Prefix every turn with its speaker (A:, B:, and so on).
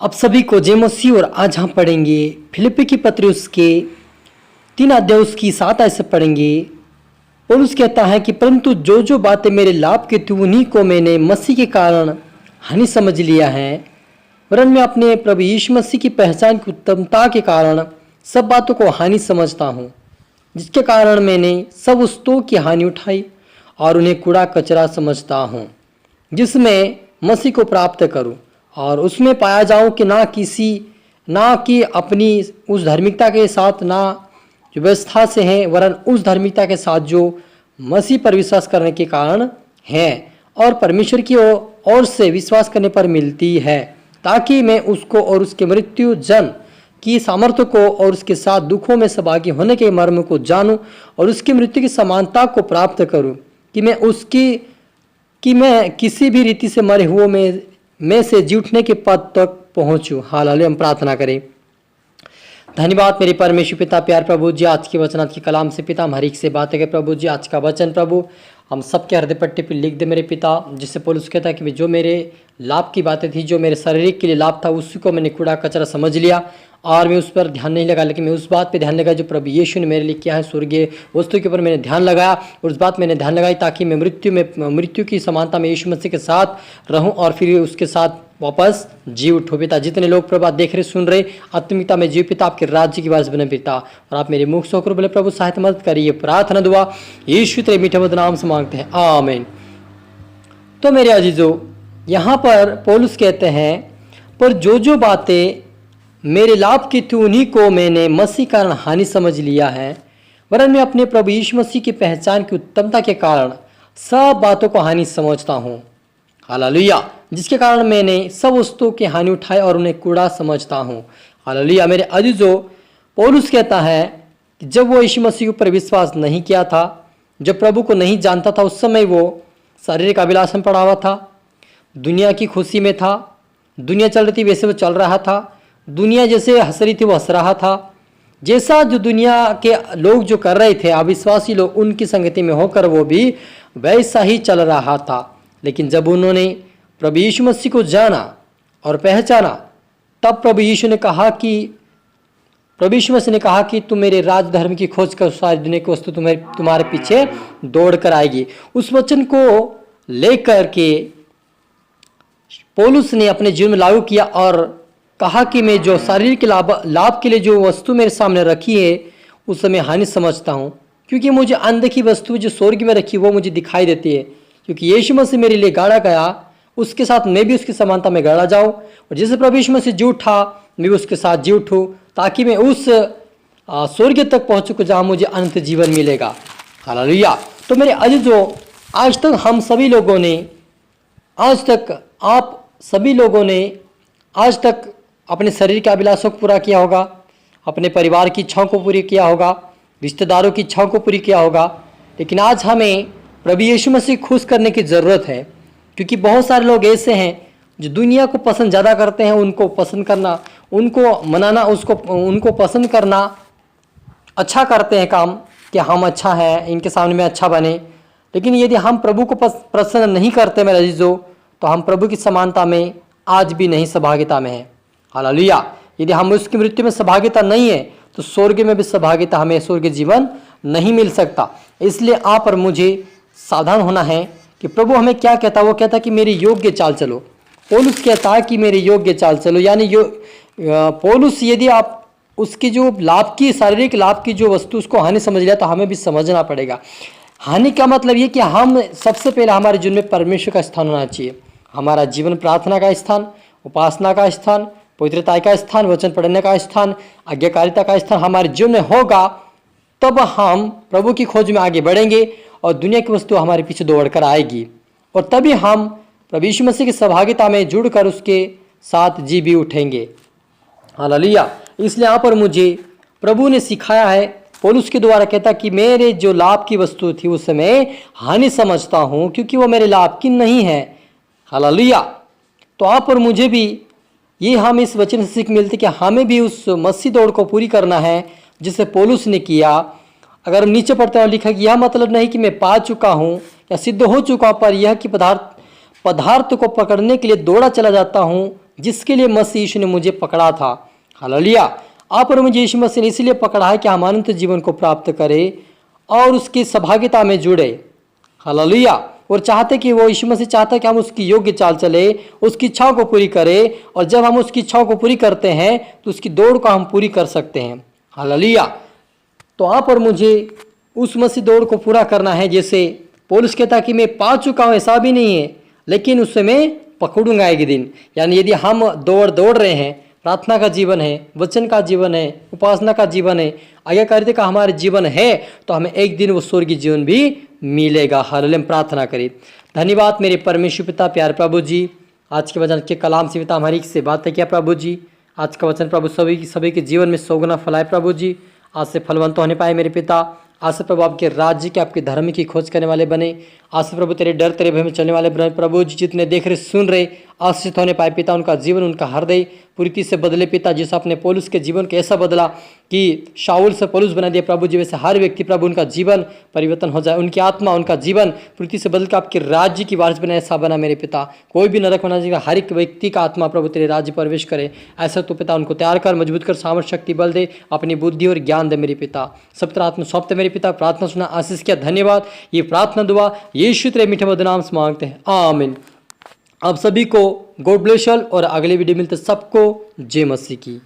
A: अब सभी को जय मसीह। और आज हम पढ़ेंगे फिलिप्पी की पत्री उसके 3 अध्याय उसकी 7 आयत से पढ़ेंगे। पौलुस कहता है कि परंतु जो जो बातें मेरे लाभ की थी उन्हीं को मैंने मसीह के कारण हानि समझ लिया है, वरन मैं अपने प्रभु यीशु मसीह की पहचान की उत्तमता के कारण सब बातों को हानि समझता हूँ, जिसके कारण मैंने सब वस्तुओं की हानि उठाई और उन्हें कूड़ा कचरा समझता हूँ, जिसमें मसीह को प्राप्त करूं और उसमें पाया जाऊं कि ना कि अपनी उस धार्मिकता के साथ ना जो व्यवस्था से है, वरन उस धार्मिकता के साथ जो मसीह पर विश्वास करने के कारण है और परमेश्वर की ओर से विश्वास करने पर मिलती है, ताकि मैं उसको और उसके मृत्यु जन की सामर्थ्य को और उसके साथ दुखों में सहभागी होने के मर्म को जानूं और उसकी मृत्यु की समानता को प्राप्त करूं, कि मैं किसी भी रीति से मरे हुए में से जी उठने के पद तक पहुंचूं। हालेलुया। हम प्रार्थना करें। धन्यवाद मेरे परमेश्वर पिता, प्यार प्रभु जी, आज के वचनात् की कलाम से पिता हम हर एक से बातें करें प्रभु जी। आज का वचन प्रभु हम सबके हृदय पट्टी पर लिख दे मेरे पिता, जिससे पौलुस कहता है कि जो मेरे लाभ की बातें थी, जो मेरे शारीरिक के लिए लाभ था, उसी को मैंने कूड़ा कचरा समझ लिया और मैं उस पर ध्यान नहीं लगा, लेकिन मैं उस बात पे ध्यान लगा जो प्रभु यीशु ने मेरे लिए किया है। स्वर्गीय वस्तु के ऊपर मैंने ध्यान लगाया और उस बात मैंने ध्यान लगाई ताकि मैं मृत्यु की समानता में यीशु मसीह के साथ रहूं और फिर उसके साथ वापस जी उठो पिता। जितने लोग प्रभु देख रहे सुन रहे, आत्मिकता में जीव पिता, आपके राज्य की वारिस बने पिता, और आप मेरे मुख से होकर बोले प्रभु सहायता मदद करिए। प्रार्थना दुआ यीशु तेरे मीठे मधुर नाम से मांगते हैं, आमीन। तो मेरे अजीजों, यहाँ पर पौलुस कहते हैं पर जो जो बातें मेरे लाभ की थी उन्हीं को मैंने मसीह कारण हानि समझ लिया है, वरन मैं अपने प्रभु यीशु मसीह की पहचान की उत्तमता के कारण सब बातों को हानि समझता हूँ। हालेलुया। जिसके कारण मैंने सब वस्तुओं की हानि उठाई और उन्हें कूड़ा समझता हूँ। हालेलुया। मेरे अजीजों, पौलुस कहता है कि जब वो यीशु मसीह पर विश्वास नहीं किया था, जब प्रभु को नहीं जानता था, उस समय वो शारीरिक अभिलाष में पड़ा हुआ था, दुनिया की खुशी में था, दुनिया चल रही थी वैसे वो चल रहा था, दुनिया जैसे हंस रही थी वो हंस रहा था, जैसा जो दुनिया के लोग जो कर रहे थे, अविश्वासी लोग, उनकी संगति में होकर वो भी वैसा ही चल रहा था। लेकिन जब उन्होंने प्रभु यीशु मसीह को जाना और पहचाना, तब प्रभु यीशु मसीह ने कहा कि तुम मेरे राज धर्म की खोज कर सारी दुनिया की वस्तु तुम्हारे पीछे दौड़ कर आएगी। उस वचन को लेकर के पौलुस ने अपने जीवन में लागू किया और कहा कि मैं जो शारीरिक लाभ के लिए जो वस्तु मेरे सामने रखी है उस समय हानि समझता हूँ, क्योंकि मुझे अनदेखी वस्तु जो स्वर्ग में रखी वो मुझे दिखाई देती है। क्योंकि यीशु मसीह मेरे लिए गाड़ा गया, उसके साथ मैं भी उसकी समानता में गाड़ा जाऊँ, और जैसे प्रभु यीशु मसीह जी उठा मैं भी उसके साथ जी उठूँ, ताकि मैं उस स्वर्ग तक पहुँच सकूँ जहाँ मुझे अनंत जीवन मिलेगा। हालेलुया। तो मेरे अजीजों, आज तक हम सभी लोगों ने, आप सभी लोगों ने आज तक अपने शरीर के अभिलाषों को पूरा किया होगा, अपने परिवार की इच्छाओं को पूरी किया होगा, रिश्तेदारों की इच्छाओं को पूरी किया होगा। लेकिन आज हमें प्रभु यीशु मसीह खुश करने की ज़रूरत है, क्योंकि बहुत सारे लोग ऐसे हैं जो दुनिया को पसंद ज़्यादा करते हैं। उनको पसंद करना, उनको मनाना, उनको पसंद करना, अच्छा करते हैं काम कि हम अच्छा है, इनके सामने में अच्छा बने। लेकिन यदि हम प्रभु को प्रसन्न नहीं करते मेरे अजीजों, तो हम प्रभु की समानता में आज भी नहीं सहभागिता में है। हालेलुया। यदि हम उसकी मृत्यु में सहभागिता नहीं है तो स्वर्ग में भी सहभागिता, हमें स्वर्ग जीवन नहीं मिल सकता। इसलिए आप और मुझे सावधान होना है कि प्रभु हमें क्या कहता है। वो कहता है कि मेरे योग्य चाल चलो। पौलुस कहता है कि मेरे योग्य चाल चलो, यानी पौलुस यदि आप उसकी जो लाभ की, शारीरिक लाभ की जो वस्तु उसको हानि समझ लिया, तो हमें भी समझना पड़ेगा। हानि का मतलब ये कि हम सबसे पहले हमारे जीवन में परमेश्वर का स्थान होना चाहिए। हमारा जीवन प्रार्थना का स्थान, उपासना का स्थान, पवित्रता का स्थान, वचन पढ़ने का स्थान, आज्ञाकारिता का स्थान हमारे जीवन में होगा, तब हम प्रभु की खोज में आगे बढ़ेंगे और दुनिया की वस्तु हमारे पीछे दौड़ कर आएगी, और तभी हम प्रभु यीशु मसीह की सहभागिता में जुड़कर उसके साथ जी भी उठेंगे। हालेलुया। इसलिए यहाँ पर मुझे प्रभु ने सिखाया है, पौलुस के द्वारा कहता कि मेरे जो लाभ की वस्तु थी उसे मैं हानि समझता हूँ, क्योंकि वो मेरे लाभ की नहीं है। हालेलुया। तो आप और मुझे भी ये हम इस वचन से सीख मिलती कि हमें भी उस मसीह दौड़ को पूरी करना है जिसे पौलुस ने किया। अगर हम नीचे पढ़ते हैं, लिखा कि यह मतलब नहीं कि मैं पा चुका हूँ या सिद्ध हो चुका हूँ, पर यह कि पदार्थ को पकड़ने के लिए दौड़ा चला जाता हूँ जिसके लिए मसीह यीशु ने मुझे पकड़ा था। हालेलुया। आप और मुझे यीशु मसीह ने इसलिए पकड़ा है कि हम अनंत जीवन को प्राप्त करें और उसकी सहभागिता में जुड़े। हालेलुया। और चाहते कि वो यीशु मसीह चाहता है कि हम उसकी योग्य चाल चले, उसकी इच्छाओं को पूरी करें, और जब हम उसकी इच्छाओं को पूरी करते हैं तो उसकी दौड़ को हम पूरी कर सकते हैं। हालेलुया। तो आप और मुझे उस मसीह दौड़ को पूरा करना है। जैसे पौलुस कहता कि मैं पा चुका हूँ ऐसा भी नहीं है, लेकिन उससे मैं पकड़ूंगा एक दिन। यानी यदि हम दौड़ रहे हैं, प्रार्थना का जीवन है, वचन का जीवन है, उपासना का जीवन है, आज्ञाकारिता का हमारे जीवन है, तो हमें एक दिन वो स्वर्गीय जीवन भी मिलेगा। हालेलुया। प्रार्थना करें। धन्यवाद मेरे परमेश्वर पिता, प्यारे प्रभु जी, आज के वचन के कलाम से पिता हमारी से बातें किया प्रभु जी। आज का वचन प्रभु सभी के जीवन में 100 गुना फैलाए प्रभु जी। आज से फलवंत होने पाए मेरे पिता। आज से प्रभु आपके राज्य के, आपके धर्म की खोज करने वाले बने। आज से प्रभु तेरे डर तेरे भय में चलने वाले बने प्रभु जी। जितने देख रहे सुन रहे आशीषित होने पाए पिता, उनका जीवन उनका हृदय पूरी से बदले पिता। जैसा अपने पौलुस के जीवन को ऐसा बदला कि शाऊल से पौलुस बना दिया प्रभु जी, वैसे हर व्यक्ति प्रभु उनका जीवन परिवर्तन हो जाए, उनकी आत्मा उनका जीवन पूरी से बदल कर आपके राज्य की वारिस बने। ऐसा बना मेरे पिता। कोई भी नरक बना जाएगा, हर एक व्यक्ति का आत्मा प्रभु तेरे राज्य प्रवेश करे। ऐसा तो पिता उनको तैयार कर, मजबूत कर, सामर्थ शक्ति बल दे, अपनी बुद्धि और ज्ञान दे मेरे पिता। सब तरह आत्मा सौंपते मेरे पिता। प्रार्थना सुना, आशीष किया, धन्यवाद। ये प्रार्थना दुआ यीशु तेरे मीठे मधुर नाम से मांगते हैं, आमीन। आप सभी को गॉड ब्लेस यू और अगले वीडियो मिलते सबको जय मसीह की।